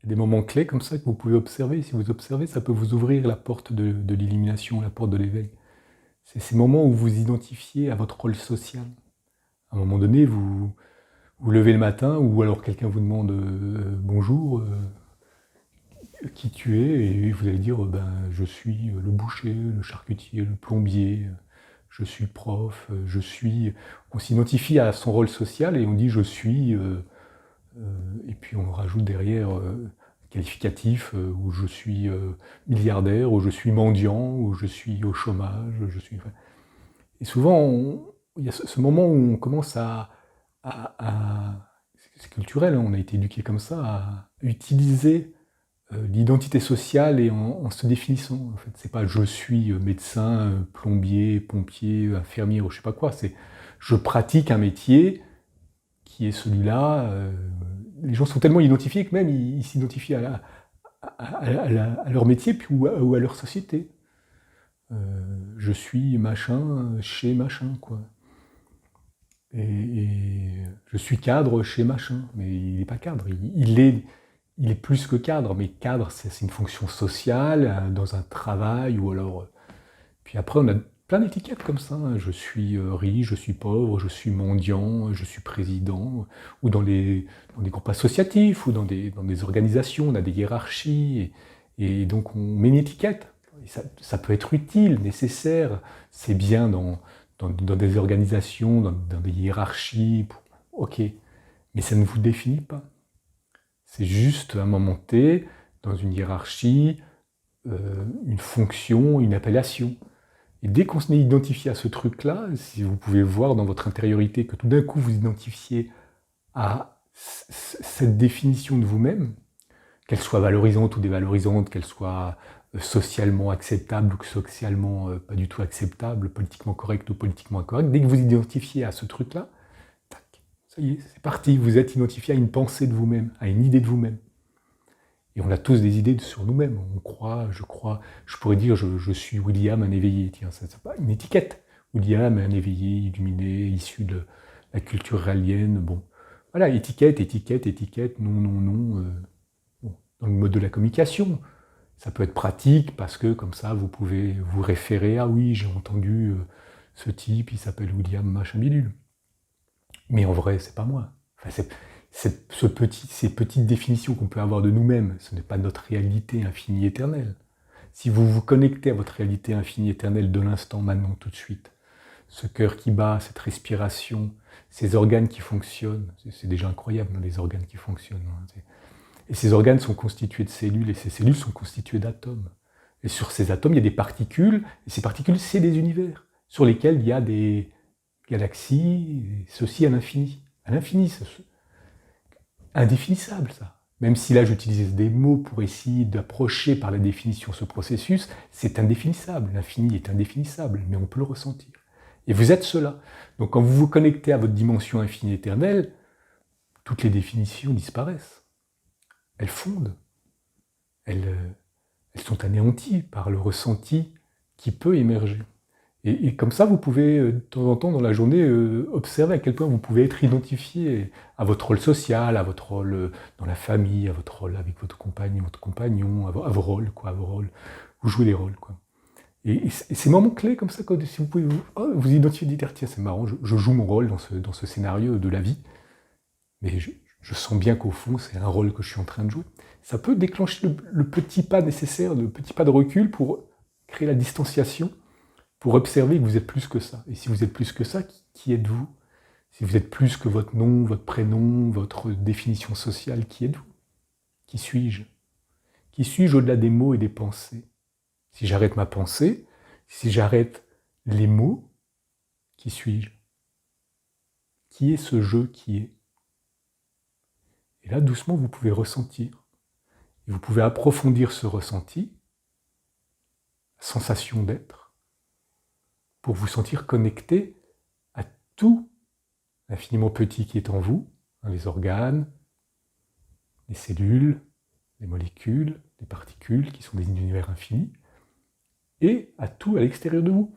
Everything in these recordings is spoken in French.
y a des moments clés comme ça que vous pouvez observer. Si vous observez, ça peut vous ouvrir la porte de l'illumination, la porte de l'éveil. C'est ces moments où vous identifiez à votre rôle social. À un moment donné, vous levez le matin, ou alors quelqu'un vous demande bonjour, qui tu es, et vous allez dire ben, je suis le boucher, le charcutier, le plombier, je suis prof, je suis. On s'identifie à son rôle social et on dit je suis, et puis on rajoute derrière qualificatif, où je suis milliardaire, où je suis mendiant, où je suis au chômage, je suis. Et souvent, il y a ce moment où on commence c'est culturel, hein, on a été éduqué comme ça, à utiliser l'identité sociale et en se définissant. En fait, c'est pas je suis médecin, plombier, pompier, infirmier, ou je sais pas quoi. C'est je pratique un métier qui est celui-là. Les gens sont tellement identifiés que même ils s'identifient à leur métier puis, ou à leur société. Je suis machin chez machin, quoi. Et je suis cadre chez machin, mais il n'est pas cadre. Il est plus que cadre, mais cadre, c'est une fonction sociale, dans un travail, ou alors. Puis après, on a plein d'étiquettes comme ça, hein. Je suis riche, je suis pauvre, je suis mendiant, je suis président, ou dans des groupes associatifs, ou dans des organisations, on a des hiérarchies, et donc on met une étiquette. Et ça peut être utile, nécessaire, c'est bien dans des organisations, dans des hiérarchies, ok, mais ça ne vous définit pas. C'est juste un moment T, dans une hiérarchie, une fonction, une appellation. Et dès qu'on est identifié à ce truc-là, si vous pouvez voir dans votre intériorité que tout d'un coup vous identifiez à cette définition de vous-même, qu'elle soit valorisante ou dévalorisante, qu'elle soit socialement acceptable ou socialement pas du tout acceptable, politiquement correcte ou politiquement incorrecte, dès que vous identifiez à ce truc-là, tac, ça y est, c'est parti, vous êtes identifié à une pensée de vous-même, à une idée de vous-même. Et on a tous des idées sur nous-mêmes. On croit, je pourrais dire je suis William, un éveillé. Tiens, c'est pas une étiquette. William, un éveillé, illuminé, issu de la culture ralienne. Bon, voilà, étiquette, étiquette, étiquette, non, non, non. Bon, dans le mode de la communication, ça peut être pratique parce que comme ça, vous pouvez vous référer. Ah oui, j'ai entendu ce type, il s'appelle William machin bidule. Mais en vrai, c'est pas moi. Enfin, ces petites définitions qu'on peut avoir de nous-mêmes, ce n'est pas notre réalité infinie éternelle. Si vous vous connectez à votre réalité infinie éternelle de l'instant maintenant, tout de suite, ce cœur qui bat, cette respiration, ces organes qui fonctionnent, c'est déjà incroyable, hein, les organes qui fonctionnent. Hein, et ces organes sont constitués de cellules, et ces cellules sont constituées d'atomes. Et sur ces atomes, il y a des particules, et ces particules, c'est des univers, sur lesquels il y a des galaxies, et ceci à l'infini. À l'infini, indéfinissable ça. Même si là j'utilise des mots pour essayer d'approcher par la définition ce processus, c'est indéfinissable. L'infini est indéfinissable, mais on peut le ressentir. Et vous êtes cela. Donc quand vous vous connectez à votre dimension infinie éternelle, toutes les définitions disparaissent. Elles fondent. Elles sont anéanties par le ressenti qui peut émerger. Et comme ça, vous pouvez, de temps en temps dans la journée, observer à quel point vous pouvez être identifié à votre rôle social, à votre rôle dans la famille, à votre rôle avec votre compagne, votre compagnon, à vos rôles, quoi, à vos rôles. Vous jouez les rôles, quoi. Et ces moments clés comme ça, quand, si vous pouvez vous identifier, dire tiens, c'est marrant, je joue mon rôle dans ce scénario de la vie, mais je sens bien qu'au fond, c'est un rôle que je suis en train de jouer. Ça peut déclencher le petit pas nécessaire, le petit pas de recul pour créer la distanciation, pour observer que vous êtes plus que ça. Et si vous êtes plus que ça, qui êtes-vous? Si vous êtes plus que votre nom, votre prénom, votre définition sociale, qui êtes-vous? Qui suis-je? Qui suis-je au-delà des mots et des pensées? Si j'arrête ma pensée, si j'arrête les mots, qui suis-je? Qui est ce je qui est? Et là, doucement, vous pouvez ressentir. Et vous pouvez approfondir ce ressenti, la sensation d'être, pour vous sentir connecté à tout l'infiniment petit qui est en vous, hein, les organes, les cellules, les molécules, les particules qui sont des univers infinis, et à tout à l'extérieur de vous.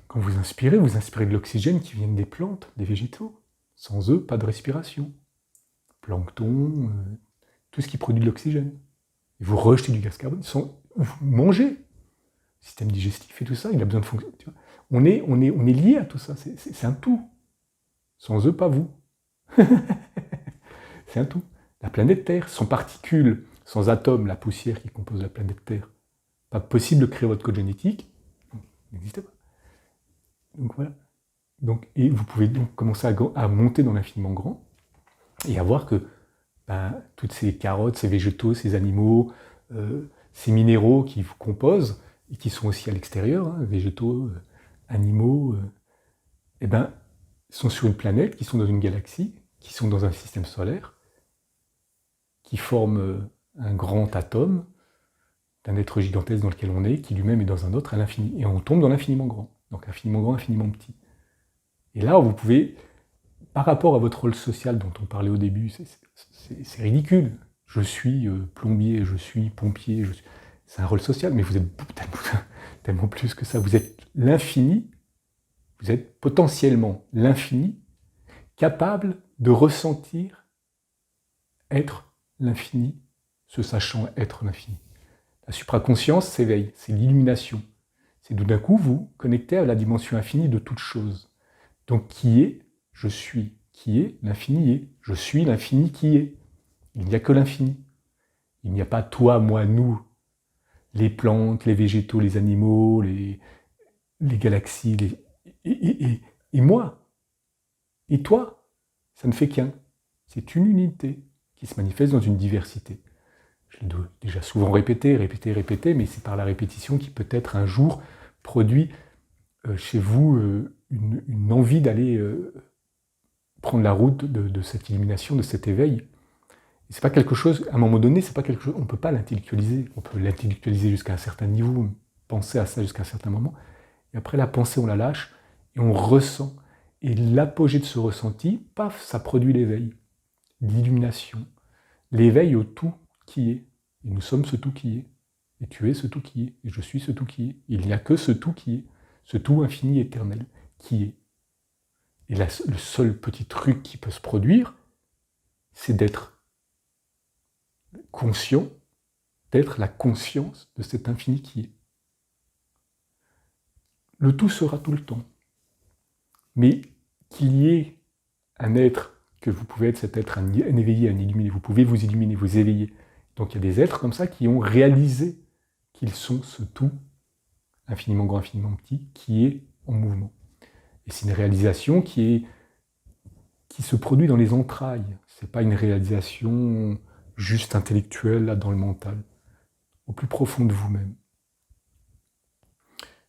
Quand vous inspirez de l'oxygène qui vient des plantes, des végétaux. Sans eux, pas de respiration. Plancton, tout ce qui produit de l'oxygène. Et vous rejetez du gaz carbonique, vous mangez. Le système digestif et tout ça, il a besoin de fonctionner. On est lié à tout ça, c'est un tout. Sans eux, pas vous. C'est un tout. La planète Terre, sans particules, sans atomes, la poussière qui compose la planète Terre, pas possible de créer votre code génétique, n'existe pas. Donc voilà. Et vous pouvez donc commencer à monter dans l'infiniment grand et à voir que toutes ces carottes, ces végétaux, ces animaux, ces minéraux qui vous composent et qui sont aussi à l'extérieur, végétaux, animaux, sont sur une planète, qui sont dans une galaxie, qui sont dans un système solaire, qui forment un grand atome d'un être gigantesque dans lequel on est, qui lui-même est dans un autre à l'infini. Et on tombe dans l'infiniment grand. Donc infiniment grand, infiniment petit. Et là, vous pouvez, par rapport à votre rôle social dont on parlait au début, c'est ridicule. Je suis plombier, je suis pompier, c'est un rôle social, mais vous êtes tellement plus que ça. Vous êtes l'infini, vous êtes potentiellement l'infini, capable de ressentir être l'infini, se sachant être l'infini. La supraconscience s'éveille, c'est l'illumination. C'est tout d'un coup vous connectez à la dimension infinie de toute chose. Donc qui est, je suis. Qui est, l'infini est. Je suis l'infini qui est. Il n'y a que l'infini. Il n'y a pas toi, moi, nous, les plantes, les végétaux, les animaux, les galaxies, et moi. Et toi, ça ne fait qu'un. C'est une unité qui se manifeste dans une diversité. Je l'ai déjà souvent répété, mais c'est par la répétition qui peut-être un jour produit chez vous une envie d'aller prendre la route de cette illumination, de cet éveil. Et c'est pas quelque chose, à un moment donné, c'est pas quelque chose, on ne peut pas l'intellectualiser. On peut l'intellectualiser jusqu'à un certain niveau, penser à ça jusqu'à un certain moment, et après la pensée, on la lâche, et on ressent. Et l'apogée de ce ressenti, paf, ça produit l'éveil, l'illumination, l'éveil au tout qui est. Et nous sommes ce tout qui est. Et tu es ce tout qui est. Et je suis ce tout qui est. Il n'y a que ce tout qui est. Ce tout infini éternel qui est. Et là, le seul petit truc qui peut se produire, c'est d'être conscient, d'être la conscience de cet infini qui est. Le tout sera tout le temps. Mais qu'il y ait un être, que vous pouvez être cet être, un éveillé, un illuminé, vous pouvez vous illuminer, vous éveiller. Donc il y a des êtres comme ça qui ont réalisé qu'ils sont ce tout, infiniment grand, infiniment petit, qui est en mouvement. Et c'est une réalisation qui se produit dans les entrailles. Ce n'est pas une réalisation juste intellectuelle, là, dans le mental. Au plus profond de vous-même.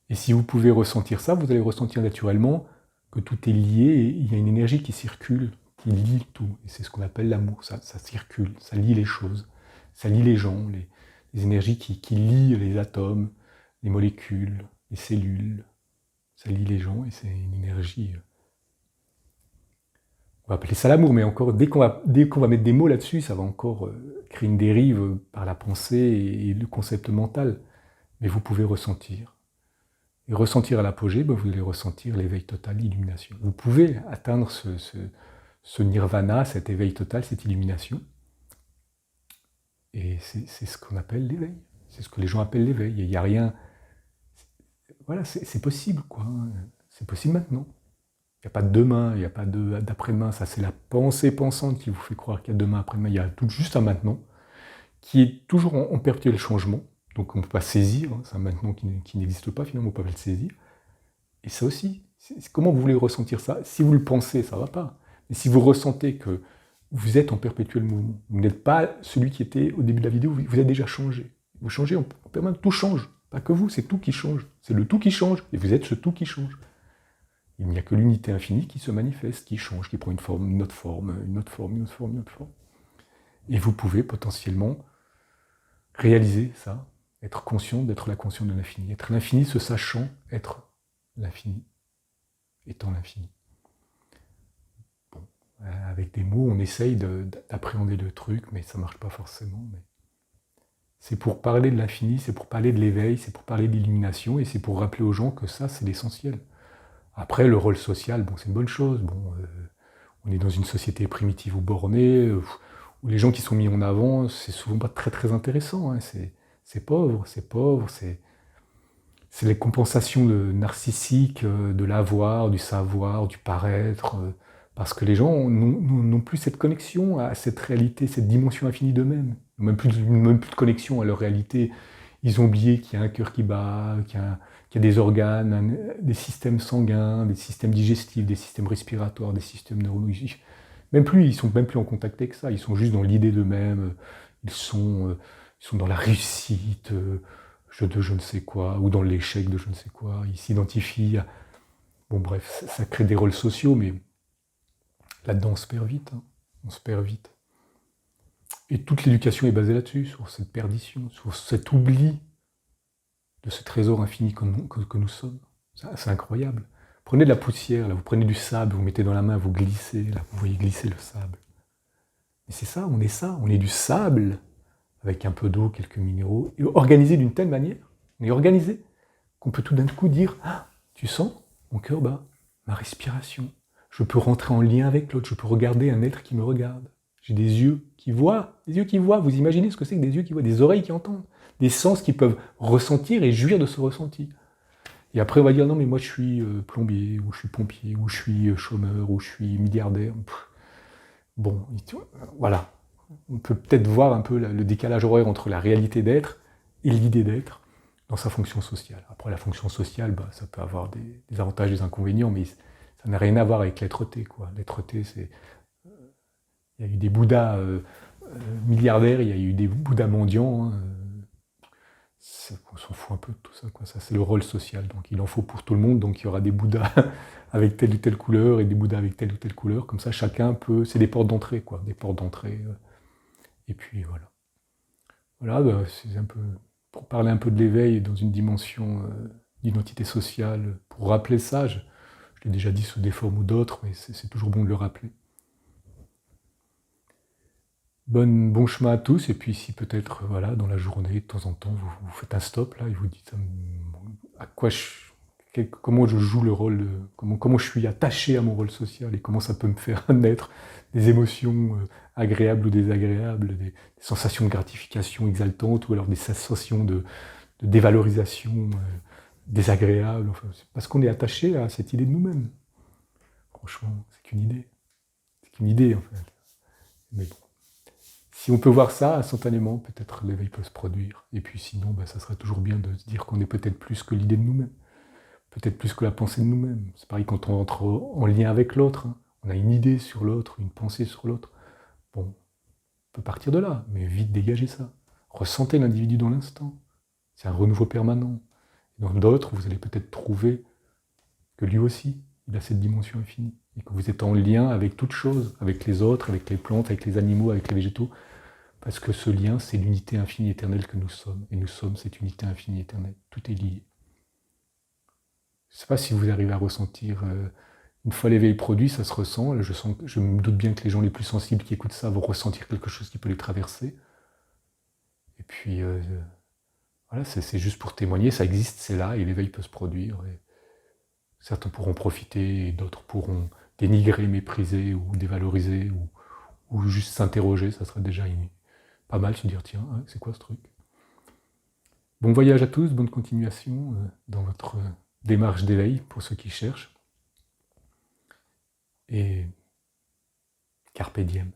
Et si vous pouvez ressentir ça, vous allez ressentir naturellement que tout est lié et il y a une énergie qui circule, qui lie tout. Et c'est ce qu'on appelle l'amour. Ça circule, ça lie les choses, ça lie les gens, les énergies qui lient les atomes, les molécules, les cellules. Ça lie les gens et c'est une énergie. On va appeler ça l'amour, mais encore, dès qu'on va mettre des mots là-dessus, ça va encore créer une dérive par la pensée et le concept mental. Mais vous pouvez ressentir. Et ressentir à l'apogée, vous allez ressentir l'éveil total, l'illumination. Vous pouvez atteindre ce nirvana, cet éveil total, cette illumination. Et c'est ce qu'on appelle l'éveil. C'est ce que les gens appellent l'éveil. Il n'y a rien... Voilà, c'est possible, quoi. C'est possible maintenant. Il n'y a pas de demain, il n'y a pas d'après-demain. Ça, c'est la pensée pensante qui vous fait croire qu'il y a demain, après-demain. Il y a tout juste un maintenant, qui est toujours en perpétuel changement. Donc on ne peut pas saisir, c'est un maintenant qui n'existe pas, finalement, on ne peut pas le saisir. Et ça aussi, comment vous voulez ressentir ça? Si vous le pensez, ça ne va pas. Mais si vous ressentez que vous êtes en perpétuel mouvement, vous n'êtes pas celui qui était au début de la vidéo, vous êtes déjà changé. Vous changez en permanence, tout change. Pas que vous, c'est tout qui change. C'est le tout qui change, et vous êtes ce tout qui change. Il n'y a que l'unité infinie qui se manifeste, qui change, qui prend une forme, une autre forme, une autre forme, une autre forme, une autre forme. Et vous pouvez potentiellement réaliser ça, être conscient d'être la conscience de l'infini. Être l'infini se sachant être l'infini, étant l'infini. Bon, avec des mots, on essaye d'appréhender le truc, mais ça ne marche pas forcément. Mais c'est pour parler de l'infini, c'est pour parler de l'éveil, c'est pour parler de l'illumination, et c'est pour rappeler aux gens que ça, c'est l'essentiel. Après, le rôle social, bon, c'est une bonne chose. Bon, on est dans une société primitive ou bornée, où les gens qui sont mis en avant, c'est souvent pas très très intéressant, hein. C'est pauvre, c'est les compensations narcissiques de l'avoir, du savoir, du paraître, parce que les gens n'ont plus cette connexion à cette réalité, cette dimension infinie d'eux-mêmes. Ils n'ont même plus de connexion à leur réalité. Ils ont oublié qu'il y a un cœur qui bat, qu'il y a des organes, des systèmes sanguins, des systèmes digestifs, des systèmes respiratoires, des systèmes neurologiques. Ils sont même plus en contact avec ça, ils sont juste dans l'idée d'eux-mêmes, ils sont dans la réussite de je ne sais quoi, ou dans l'échec de je ne sais quoi, ils s'identifient à... Bon bref, ça crée des rôles sociaux, mais là-dedans on se perd vite, hein. On se perd vite. Et toute l'éducation est basée là-dessus, sur cette perdition, sur cet oubli de ce trésor infini que nous sommes. C'est incroyable. Prenez de la poussière, là, vous prenez du sable, vous mettez dans la main, vous glissez, là, vous voyez glisser le sable. Mais c'est ça, on est du sable, avec un peu d'eau, quelques minéraux, et organisé d'une telle manière, on est organisé, qu'on peut tout d'un coup dire, ah, tu sens, mon cœur bat, ma respiration, je peux rentrer en lien avec l'autre, je peux regarder un être qui me regarde. J'ai des yeux qui voient, vous imaginez ce que c'est que des yeux qui voient, des oreilles qui entendent, des sens qui peuvent ressentir et jouir de ce ressenti. Et après, on va dire, non, mais moi, je suis plombier, ou je suis pompier, ou je suis chômeur, ou je suis milliardaire. Bon, voilà. On peut peut-être voir un peu le décalage horaire entre la réalité d'être et l'idée d'être dans sa fonction sociale. Après, la fonction sociale, ça peut avoir des avantages et des inconvénients, mais ça n'a rien à voir avec l'être-té, quoi. L'être-té, c'est... Il y a eu des Bouddhas milliardaires, il y a eu des Bouddhas mendiants, hein. On s'en fout un peu de tout ça, quoi. Ça, c'est le rôle social. Donc, il en faut pour tout le monde. Donc, il y aura des Bouddhas avec telle ou telle couleur et des Bouddhas avec telle ou telle couleur. Comme ça, chacun peut... C'est des portes d'entrée, quoi. Des portes d'entrée. Et puis, voilà. Voilà, c'est un peu... Pour parler un peu de l'éveil dans une dimension d'identité sociale, pour rappeler ça, je l'ai déjà dit sous des formes ou d'autres, mais c'est toujours bon de le rappeler. Bon chemin à tous, et puis si peut-être, voilà, dans la journée, de temps en temps, vous faites un stop, là, et vous dites à quoi comment je joue le rôle, comment je suis attaché à mon rôle social, et comment ça peut me faire naître des émotions agréables ou désagréables, des sensations de gratification exaltantes, ou alors des sensations de dévalorisation désagréables, enfin, c'est parce qu'on est attaché à cette idée de nous-mêmes. Franchement, c'est qu'une idée. C'est qu'une idée, en fait. Mais bon. Si on peut voir ça instantanément, peut-être l'éveil peut se produire. Et puis sinon, ça serait toujours bien de se dire qu'on est peut-être plus que l'idée de nous-mêmes. Peut-être plus que la pensée de nous-mêmes. C'est pareil quand on entre en lien avec l'autre. Hein. On a une idée sur l'autre, une pensée sur l'autre. Bon, on peut partir de là, mais vite dégager ça. Ressentez l'individu dans l'instant. C'est un renouveau permanent. Et dans d'autres, vous allez peut-être trouver que lui aussi, il a cette dimension infinie. Et que vous êtes en lien avec toute chose, avec les autres, avec les plantes, avec les animaux, avec les végétaux. Parce que ce lien, c'est l'unité infinie éternelle que nous sommes. Et nous sommes cette unité infinie éternelle. Tout est lié. Je ne sais pas si vous arrivez à ressentir... une fois l'éveil produit, ça se ressent. Je me doute bien que les gens les plus sensibles qui écoutent ça vont ressentir quelque chose qui peut les traverser. Et puis, voilà, c'est juste pour témoigner. Ça existe, c'est là, et l'éveil peut se produire. Et certains pourront profiter, et d'autres pourront dénigrer, mépriser, ou dévaloriser, ou juste s'interroger. Ça serait déjà pas mal se dire, tiens, c'est quoi ce truc? Bon voyage à tous, bonne continuation dans votre démarche d'éveil, pour ceux qui cherchent. Et carpe diem.